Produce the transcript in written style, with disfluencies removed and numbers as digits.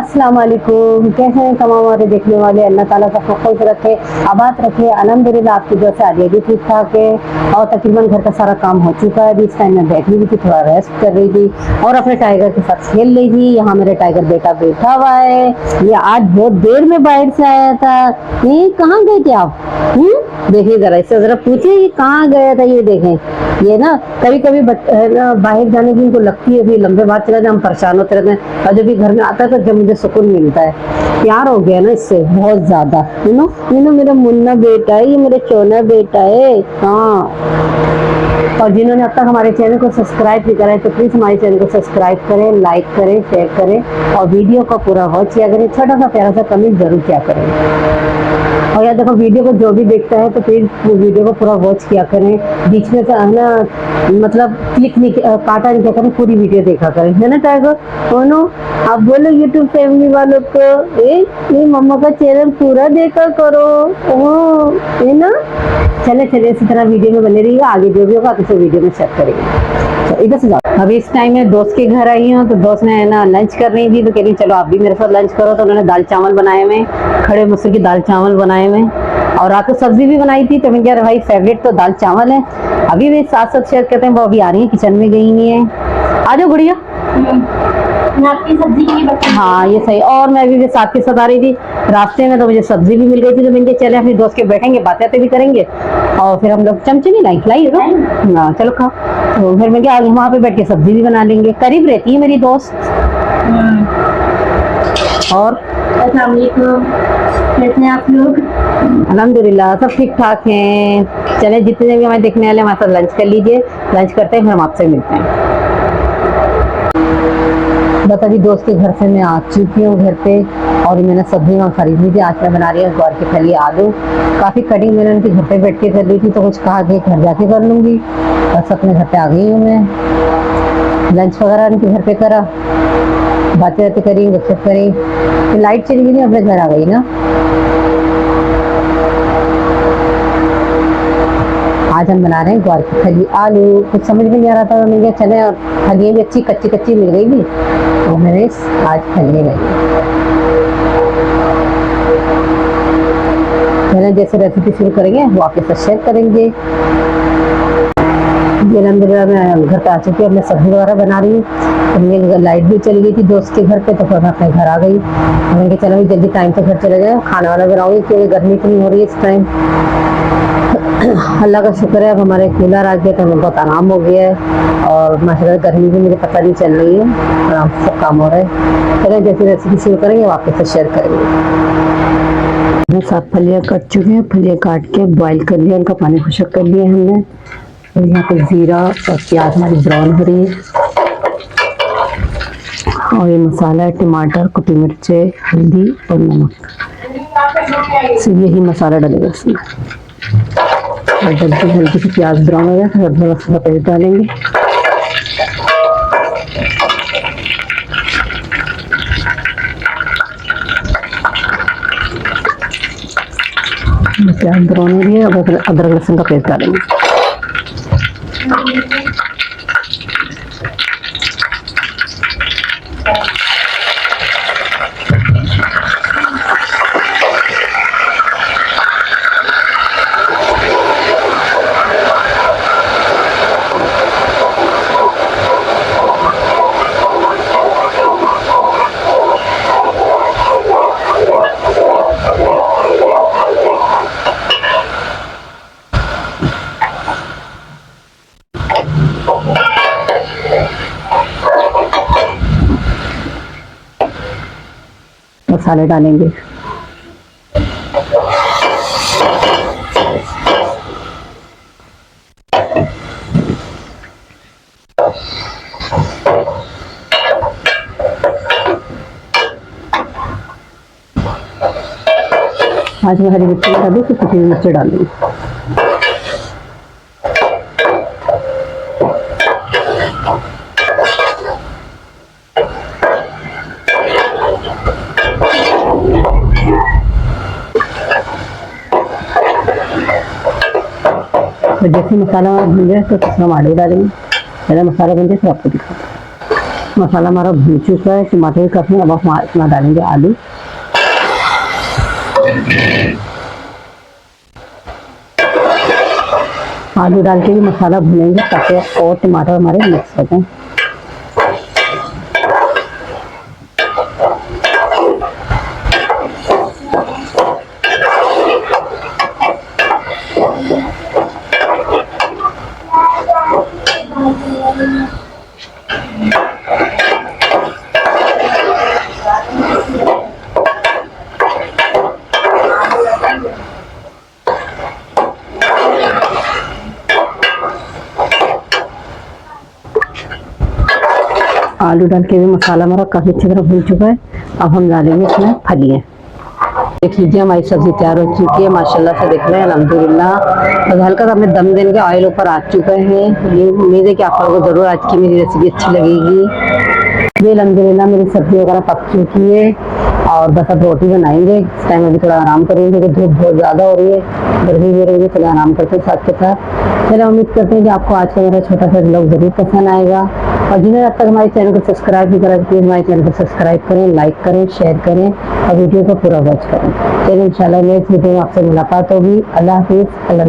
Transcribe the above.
अस्सलाम वालेकुम। कैसे हैं तमाम हमारे देखने वाले? अल्लाह ताला सबको खुश रखे, आबाद रखे। अल्हम्दुलिल्लाह आपकी दुआ से आलिया भी ठीक ठाक है और तकरीबन घर का सारा काम हो चुका है। अभी इस टाइम में बैठी हुई थी, थोड़ा रेस्ट कर रही थी और अपने टाइगर के साथ खेल रही थी। यहाँ मेरे टाइगर बेटा बैठा हुआ है। ये आज बहुत देर में बाहर से आया था। ये कहाँ गए थे आप? देखिए जरा, इससे जरा पूछिए ये कहाँ गया था। ये देखें, ये ना कभी कभी बाहर जाने की इनको लगती है, भी लंबे बाद चले जाए हम परेशान होते रहते हैं, और जब भी घर में आता है तो जब मुझे सुकून मिलता है। प्यार हो गया ना इससे बहुत ज्यादा। यू नो मेरा मुन्ना बेटा है, ये मेरा चोना बेटा है। हाँ, और जिन्होंने अब तक हमारे चैनल को सब्सक्राइब नहीं करा है तो प्लीज हमारे चैनल को सब्सक्राइब करें, लाइक करें, शेयर करें और वीडियो को पूरा वॉच किया करें। छोटा सा प्यारा सा कमेंट जरूर किया करें। और यार देखो, वीडियो को जो भी देखता है तो प्लीज वीडियो को पूरा वॉच किया करें। बीच में है ना, मतलब क्लिक नहीं, काटा नहीं किया करें, पूरी वीडियो देखा करें, है ना टाइगर? दोनों आप बोलो यूट्यूब फैमिली वालों को, ये मम्मा का चैनल पूरा देखा करो, है ना? चले चले इसी तरह वीडियो में बने रहिए। आगे जो भी होगा आप इसे वीडियो में शेयर करेंगे। तो इधर से जाओ। अभी इस टाइम में दोस्त के घर आई हूँ तो दोस्त ने है ना लंच कर रही थी, तो कह रही चलो आप भी मेरे साथ लंच करो। तो उन्होंने दाल चावल बनाए हुए, खड़े मसूर की दाल चावल बनाए हुए और रात को सब्जी भी बनाई थी। तो मैंने कहा भाई फेवरेट तो दाल चावल है। अभी भी साथ साथ शेयर करते हैं। वो अभी आ रही है, किचन में गई नहीं है। आ जाओ गुड़िया। आपकी सब्जी की हाँ ये सही। और मैं अभी भी साथ के साथ आ रही थी, रास्ते में तो मुझे सब्जी भी मिल गई थी। तो मैंने चले अपने दोस्त के बैठेंगे, बातें भी करेंगे और फिर हम लोग चमचे नहीं लाई ना, चलो खाओ। तो फिर मैं क्या वहाँ पे बैठ के सब्जी भी बना लेंगे। करीब रहती है मेरी दोस्त। और कैसे हैं आप लोग? अल्हम्दुलिल्लाह सब ठीक ठाक हैं। चले जितने भी हमारे देखने वाले हमारे साथ लंच कर लीजिए। लंच करते हैं फिर हम आपसे मिलते हैं। बस अभी दोस्त के घर से मैं आ चुकी हूँ घर पे और मैंने सब्जी वहाँ खरीद ली थी। आज मैं बना रही हूँ ग्वार के फली आलू। काफ़ी कटिंग मैंने उनके घर पे बैठ के कर ली थी, तो कुछ कहा कि घर जाके कर लूँगी। बस अपने घर पे आ गई हूँ मैं। लंच वगैरह उनके घर पे करा, बातें करी, गपशप करी। फिर लाइट चली गई थी, अपने घर आ गई ना। आज हम बना रहे हैं ग्वार की फली आलू। कुछ समझ में नहीं आ रहा था, मैंने कहा चले, और फलियाँ भी अच्छी कच्ची कच्ची मिल गई थी तो मैंने आज फलियाँ लाई। पहले जैसे रेसिपी शुरू करेंगे वो आपके साथ शेयर करेंगे। अल्हम्दुलिल्लाह मैं घर पे आ चुकी हूँ, मैं सब्जी वगैरह बना रही हूँ। तो मेरी लाइट भी चली गई थी दोस्त के घर पे, तो फिर मैं अपने घर आ गई। मैंने कहा चलो जल्दी टाइम से घर चले जाए, खाना वाना बनाऊंगी क्योंकि गर्मी इतनी हो रही है इस टाइम। अल्लाह का शुक्र है अब हमारे कूलर आ गया तो हमें बहुत आराम हो गया है और माशाल्लाह गर्मी भी मुझे पता नहीं चल रही है, आराम से सब काम हो रहा है। चलिए जैसे रेसिपी शुरू करेंगे वापस से शेयर करेंगे। सात फलियाँ कट चुके हैं, फलियाँ काट के बॉईल कर लिया, उनका पानी खुशक कर लिया हमने। और यहाँ पे जीरा और प्याज हमारी ब्राउन हो रही है और ये मसाला है, टमाटर, कुटी मिर्चे, हल्दी और नमक। सिर्फ यही मसाला डलेगा इसमें। और जल्दी हल्की सी प्याज ब्राउन हो जाए तो थोड़ा सा पेस्ट डालेंगे। प्याज ब्राउन हो रही है, अब अदरक लहसुन का पेस्ट डालेंगे। मसाले डालेंगे। आज मैं हरी मिर्ची डाली तो कुटी मिर्ची डालूंगी। तो जैसे मसाला भून जाए तो हम आलू डालेंगे। मेरा मसाला बन जाए तो आपको दिखाऊँ। मसाला हमारा भून चुका है, टमाटर का अब हम इसमें डालेंगे आलू। आलू डाल के भी मसाला भूनेंगे ताकि और टमाटर हमारे मिक्स हो जाए। आलू डाल के भी मसाला हमारा काफी अच्छी तरह भून चुका है। अब हम डालेंगे इसमें फलियां। देख लीजिए हमारी सब्जी तैयार हो चुकी है, माशाल्लाह से देख रहे हैं अल्हम्दुलिल्लाह। तो हल्का सा हमें दम देने के ऑयल ऊपर आ चुका है। ये उम्मीद है कि आप लोगों को जरूर आज की मेरी रेसिपी अच्छी लगेगी। ये अल्हम्दुलिल्लाह मेरी सब्जी वगैरह पक चुकी है और बस अब रोटी बनाएंगे। इस टाइम अभी थोड़ा आराम करेंगे क्योंकि धूप बहुत ज़्यादा हो रही है, गर्मी भी हो रही है, थोड़ा आराम करते हैं साथ के साथ। चलिए उम्मीद करते हैं कि आपको आज का मेरा छोटा सा व्लॉग जरूर पसंद आएगा। और जिन्होंने अब तक हमारे चैनल को सब्सक्राइब नहीं करा प्लीज़ हमारे चैनल को सब्सक्राइब करें, लाइक करें, शेयर करें और वीडियो को पूरा वॉच करें। चलिए इंशाल्लाह नेक्स्ट वीडियो में आपसे मुलाकात होगी। अल्लाह हाफिज़, अल्लाह